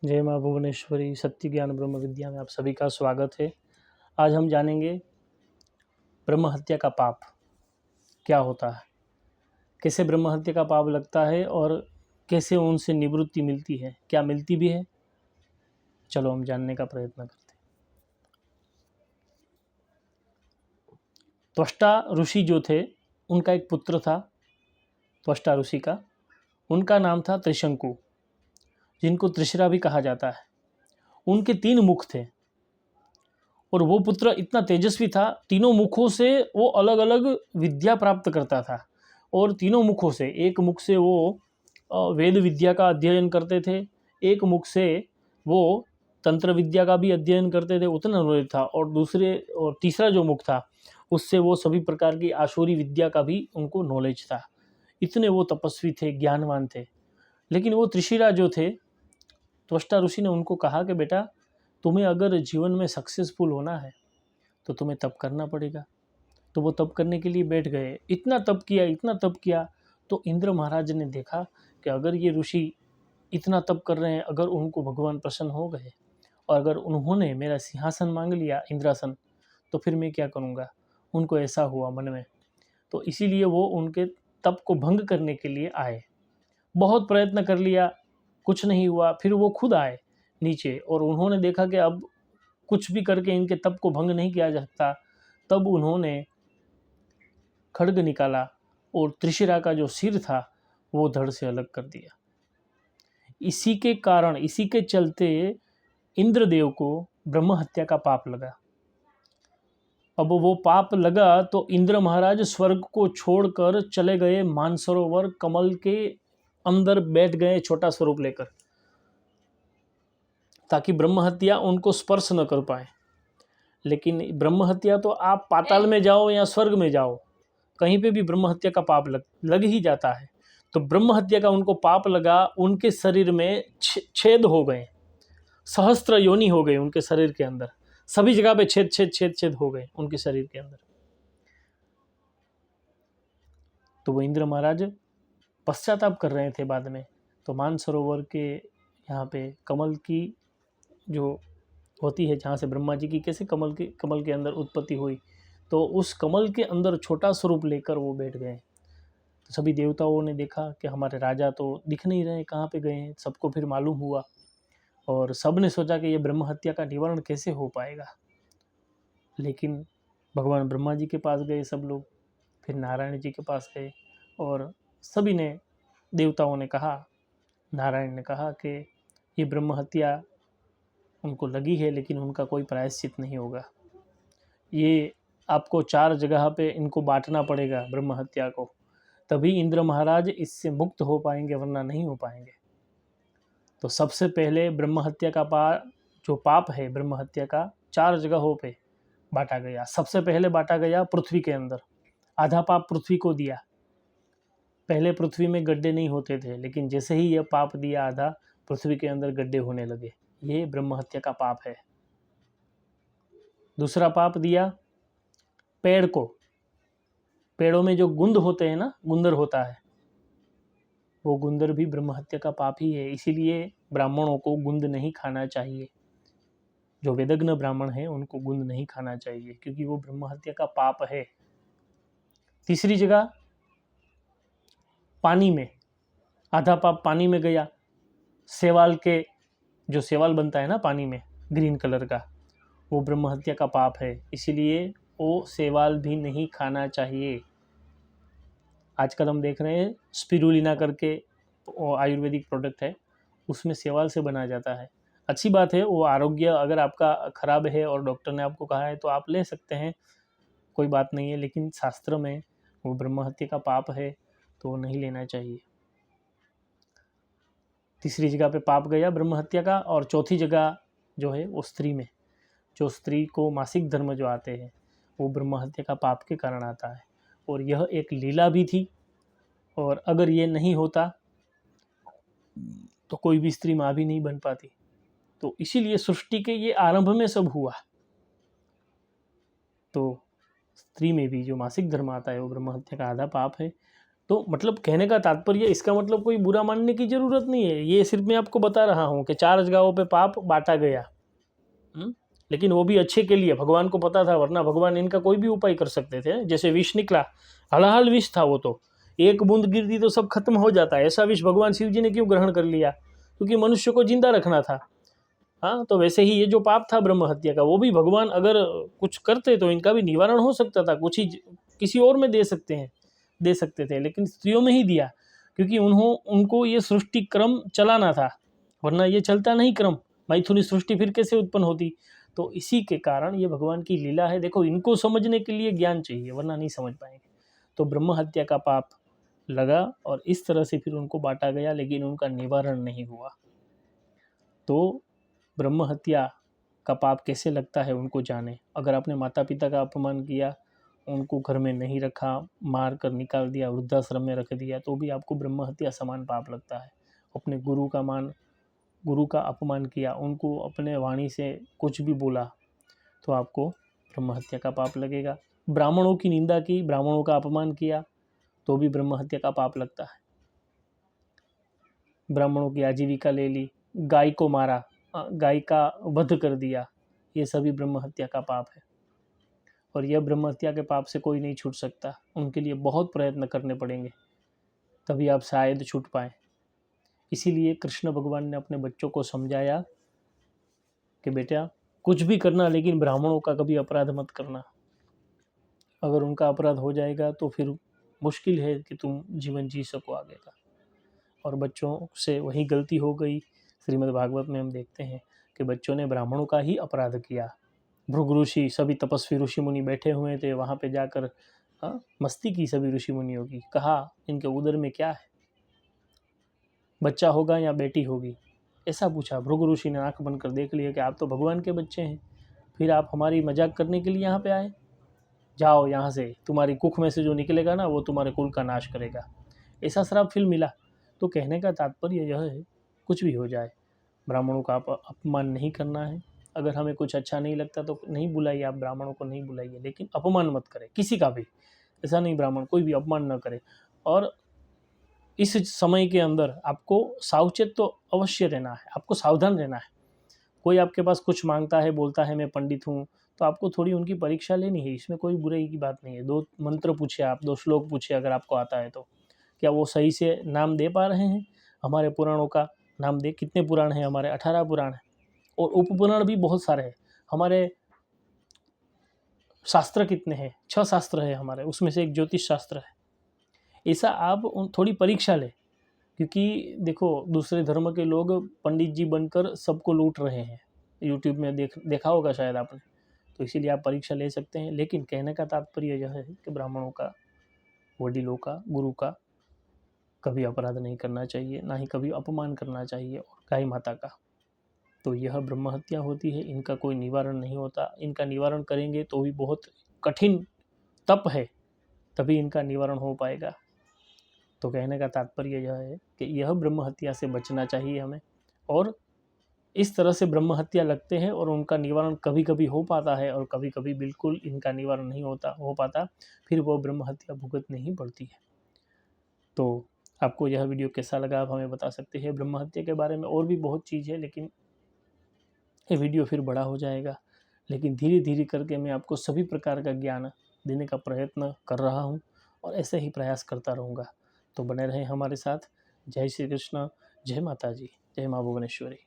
जय माँ भुवनेश्वरी सत्य ज्ञान ब्रह्म विद्या में आप सभी का स्वागत है। आज हम जानेंगे ब्रह्म हत्या का पाप क्या होता है, कैसे ब्रह्म हत्या का पाप लगता है और कैसे उनसे निवृत्ति मिलती है, क्या मिलती भी है। चलो हम जानने का प्रयत्न करते हैं। त्वष्टा ऋषि जो थे उनका एक पुत्र था, त्वष्टा ऋषि का, उनका नाम था त्रिशंकु, जिनको त्रिशिरा भी कहा जाता है। उनके 3 मुख थे और वो पुत्र इतना तेजस्वी था, तीनों मुखों से वो अलग अलग विद्या प्राप्त करता था। और तीनों मुखों से, एक मुख से वो वेद विद्या का अध्ययन करते थे, एक मुख से वो तंत्र विद्या का भी अध्ययन करते थे, उतना नॉलेज था। और तीसरा जो मुख था उससे वो सभी प्रकार की आसुरी विद्या का भी उनको नॉलेज था। इतने वो तपस्वी थे, ज्ञानवान थे। लेकिन वो त्रिशिरा जो थे, त्वष्टा ऋषि ने उनको कहा कि बेटा, तुम्हें अगर जीवन में सक्सेसफुल होना है तो तुम्हें तप करना पड़ेगा। तो वो तप करने के लिए बैठ गए। इतना तप किया तो इंद्र महाराज ने देखा कि अगर ये ऋषि इतना तप कर रहे हैं, अगर उनको भगवान प्रसन्न हो गए और अगर उन्होंने मेरा सिंहासन मांग लिया, इंद्रासन, तो फिर मैं क्या करूँगा। उनको ऐसा हुआ मन में। तो इसीलिए वो उनके तप को भंग करने के लिए आए। बहुत प्रयत्न कर लिया, कुछ नहीं हुआ। फिर वो खुद आए नीचे और उन्होंने देखा कि अब कुछ भी करके इनके तप को भंग नहीं किया जा सकता। तब उन्होंने खड्ग निकाला और त्रिशिरा का जो सिर था वो धड़ से अलग कर दिया। इसी के कारण, इसी के चलते इंद्रदेव को ब्रह्म हत्या का पाप लगा। अब वो पाप लगा तो इंद्र महाराज स्वर्ग को छोड़कर चले गए मानसरोवर, कमल के अंदर बैठ गए छोटा स्वरूप लेकर, ताकि ब्रह्म हत्या उनको स्पर्श न कर पाए। लेकिन ब्रह्म हत्या तो आप पाताल में जाओ या स्वर्ग में जाओ, कहीं पे भी ब्रह्म हत्या का पाप लग ही जाता है। तो ब्रह्म हत्या का उनको पाप लगा। उनके शरीर में छेद हो गए, सहस्त्र योनि हो गए उनके शरीर के अंदर, सभी जगह पे छेद छेद छेद छेद हो गए उनके शरीर के अंदर। तो वो इंद्र महाराज पश्चाताप कर रहे थे बाद में। तो मानसरोवर के यहाँ पे कमल की जो होती है, जहाँ से ब्रह्मा जी की कैसे कमल के अंदर उत्पत्ति हुई, तो उस कमल के अंदर छोटा स्वरूप लेकर वो बैठ गए। तो सभी देवताओं ने देखा कि हमारे राजा तो दिख नहीं रहे, कहाँ पे गए हैं। सबको फिर मालूम हुआ और सब ने सोचा कि ये ब्रह्म हत्या का निवारण कैसे हो पाएगा। लेकिन भगवान ब्रह्मा जी के पास गए सब लोग, फिर नारायण जी के पास गए और सभी ने, देवताओं ने कहा, नारायण ने कहा कि ये ब्रह्म हत्या उनको लगी है, लेकिन उनका कोई प्रायश्चित नहीं होगा। ये आपको 4 जगह पे इनको बांटना पड़ेगा ब्रह्म हत्या को, तभी इंद्र महाराज इससे मुक्त हो पाएंगे, वरना नहीं हो पाएंगे। तो सबसे पहले ब्रह्म हत्या का जो पाप है, ब्रह्म हत्या का 4 जगहों पे बांटा गया। सबसे पहले बांटा गया पृथ्वी के अंदर, आधा पाप पृथ्वी को दिया। पहले पृथ्वी में गड्ढे नहीं होते थे, लेकिन जैसे ही यह पाप दिया आधा, पृथ्वी के अंदर गड्ढे होने लगे। ये ब्रह्म हत्या का पाप है। दूसरा पाप दिया पेड़ को। पेड़ों में जो गुंद होते हैं ना, गुंदर होता है, वो गुंदर भी ब्रह्म हत्या का पाप ही है। इसीलिए ब्राह्मणों को गुंद नहीं खाना चाहिए। जो वेदज्ञ ब्राह्मण है उनको गुंद नहीं खाना चाहिए, क्योंकि वो ब्रह्म हत्या का पाप है। तीसरी जगह पानी में, आधा पाप पानी में गया। सेवाल के, जो सेवाल बनता है ना पानी में ग्रीन कलर का, वो ब्रह्म हत्या का पाप है। इसीलिए वो सेवाल भी नहीं खाना चाहिए। आजकल हम देख रहे हैं स्पिरुलिना करके आयुर्वेदिक प्रोडक्ट है, उसमें सेवाल से बनाया जाता है। अच्छी बात है, वो आरोग्य अगर आपका खराब है और डॉक्टर ने आपको कहा है तो आप ले सकते हैं, कोई बात नहीं है। लेकिन शास्त्र में वो ब्रह्म हत्या का पाप है, तो नहीं लेना चाहिए। तीसरी जगह पे पाप गया ब्रह्म हत्या का। और चौथी जगह जो है वो स्त्री में, जो स्त्री को मासिक धर्म जो आते हैं, वो ब्रह्म हत्या का पाप के कारण आता है। और यह एक लीला भी थी, और अगर ये नहीं होता तो कोई भी स्त्री माँ भी नहीं बन पाती। तो इसीलिए सृष्टि के ये आरंभ में सब हुआ। तो स्त्री में भी जो मासिक धर्म आता है वो ब्रह्म हत्या का आधा पाप है। तो मतलब कहने का तात्पर्य, इसका मतलब कोई बुरा मानने की ज़रूरत नहीं है, ये सिर्फ मैं आपको बता रहा हूँ कि 4 जगहों पे पाप बांटा गया। लेकिन वो भी अच्छे के लिए, भगवान को पता था, वरना भगवान इनका कोई भी उपाय कर सकते थे। जैसे विष निकला, हलाहल विष था वो, तो एक बूंद गिरती तो सब खत्म हो जाता है। ऐसा विष भगवान शिव जी ने क्यों ग्रहण कर लिया? क्योंकि मनुष्य को जिंदा रखना था। हाँ, तो वैसे ही ये जो पाप था ब्रह्म हत्या का, वो भी भगवान अगर कुछ करते तो इनका भी निवारण हो सकता था। कुछ ही किसी और में दे सकते थे, लेकिन स्त्रियों में ही दिया, क्योंकि उनको ये सृष्टि क्रम चलाना था, वरना ये चलता नहीं क्रम, मैथुनी सृष्टि फिर कैसे उत्पन्न होती। तो इसी के कारण ये भगवान की लीला है। देखो, इनको समझने के लिए ज्ञान चाहिए, वरना नहीं समझ पाएंगे। तो ब्रह्म हत्या का पाप लगा और इस तरह से फिर उनको बांटा गया, लेकिन उनका निवारण नहीं हुआ। तो ब्रह्म हत्या का पाप कैसे लगता है उनको जाने। अगर आपने माता पिता का अपमान किया, उनको घर में नहीं रखा, मार कर निकाल दिया, वृद्धाश्रम में रख दिया, तो भी आपको ब्रह्म हत्या समान पाप लगता है। अपने गुरु का अपमान किया, उनको अपने वाणी से कुछ भी बोला, तो आपको ब्रह्म हत्या का पाप लगेगा। ब्राह्मणों की निंदा की, ब्राह्मणों का अपमान किया, तो भी ब्रह्म हत्या का पाप लगता है। ब्राह्मणों की आजीविका ले ली, गाय को मारा, गाय का वध कर दिया, ये सभी ब्रह्म हत्या का पाप है। और यह ब्रह्म हत्या के पाप से कोई नहीं छूट सकता, उनके लिए बहुत प्रयत्न करने पड़ेंगे, तभी आप शायद छूट पाएँ। इसीलिए कृष्ण भगवान ने अपने बच्चों को समझाया कि बेटा, कुछ भी करना, लेकिन ब्राह्मणों का कभी अपराध मत करना। अगर उनका अपराध हो जाएगा तो फिर मुश्किल है कि तुम जीवन जी सको आगे का। और बच्चों से वही गलती हो गई। श्रीमद् भागवत में हम देखते हैं कि बच्चों ने ब्राह्मणों का ही अपराध किया। भृगु ऋषि, सभी तपस्वी ऋषि मुनि बैठे हुए थे, वहाँ पे जाकर मस्ती की सभी ऋषि मुनियों की। कहा, इनके उदर में क्या है, बच्चा होगा या बेटी होगी, ऐसा पूछा। भृगु ऋषि ने आंख बंद कर देख लिया कि आप तो भगवान के बच्चे हैं, फिर आप हमारी मजाक करने के लिए यहाँ पे आए। जाओ यहाँ से, तुम्हारी कुख में से जो निकलेगा ना, वो तुम्हारे कुल का नाश करेगा। ऐसा श्राप फिर मिला। तो कहने का तात्पर्य यह है, कुछ भी हो जाए, ब्राह्मणों का अपमान नहीं करना है। अगर हमें कुछ अच्छा नहीं लगता तो नहीं बुलाइए, आप ब्राह्मणों को नहीं बुलाइए, लेकिन अपमान मत करें किसी का भी। ऐसा नहीं, ब्राह्मण कोई भी अपमान न करे। और इस समय के अंदर आपको सावचेत तो अवश्य रहना है, आपको सावधान रहना है। कोई आपके पास कुछ मांगता है, बोलता है मैं पंडित हूँ, तो आपको थोड़ी उनकी परीक्षा लेनी है। इसमें कोई बुराई की बात नहीं है। 2 मंत्र पूछे आप, 2 श्लोक पूछे अगर आपको आता है तो। क्या वो सही से नाम दे पा रहे हैं? हमारे पुराणों का नाम दे। कितने पुराण हैं हमारे? 18 पुराण हैं, और उपपुराण भी बहुत सारे हैं। हमारे शास्त्र कितने हैं? 6 शास्त्र है हमारे, उसमें से एक ज्योतिष शास्त्र है। ऐसा आप थोड़ी परीक्षा लें, क्योंकि देखो, दूसरे धर्म के लोग पंडित जी बनकर सबको लूट रहे हैं। यूट्यूब में देखा होगा शायद आपने। तो इसीलिए आप परीक्षा ले सकते हैं। लेकिन कहने का तात्पर्य यह है कि ब्राह्मणों का, वडीलों का, गुरु का कभी अपराध नहीं करना चाहिए, ना ही कभी अपमान करना चाहिए, और गाय माता का। तो यह ब्रह्म हत्या होती है, इनका कोई निवारण नहीं होता। इनका निवारण करेंगे तो भी बहुत कठिन तप है, तभी इनका निवारण हो पाएगा। तो कहने का तात्पर्य यह है कि यह ब्रह्म हत्या से बचना चाहिए हमें। और इस तरह से ब्रह्म हत्या लगते हैं, और उनका निवारण कभी कभी हो पाता है, और कभी कभी बिल्कुल इनका निवारण नहीं हो पाता, फिर वो ब्रह्म हत्या भुगतनी ही पड़ती है। तो आपको यह वीडियो कैसा लगा, आप हमें बता सकते हैं। ब्रह्म हत्या के बारे में और भी बहुत चीज़ है, लेकिन ये वीडियो फिर बड़ा हो जाएगा। लेकिन धीरे धीरे करके मैं आपको सभी प्रकार का ज्ञान देने का प्रयत्न कर रहा हूँ, और ऐसे ही प्रयास करता रहूँगा। तो बने रहें हमारे साथ। जय श्री कृष्ण, जय माता जी, जय माँ भुवनेश्वरी।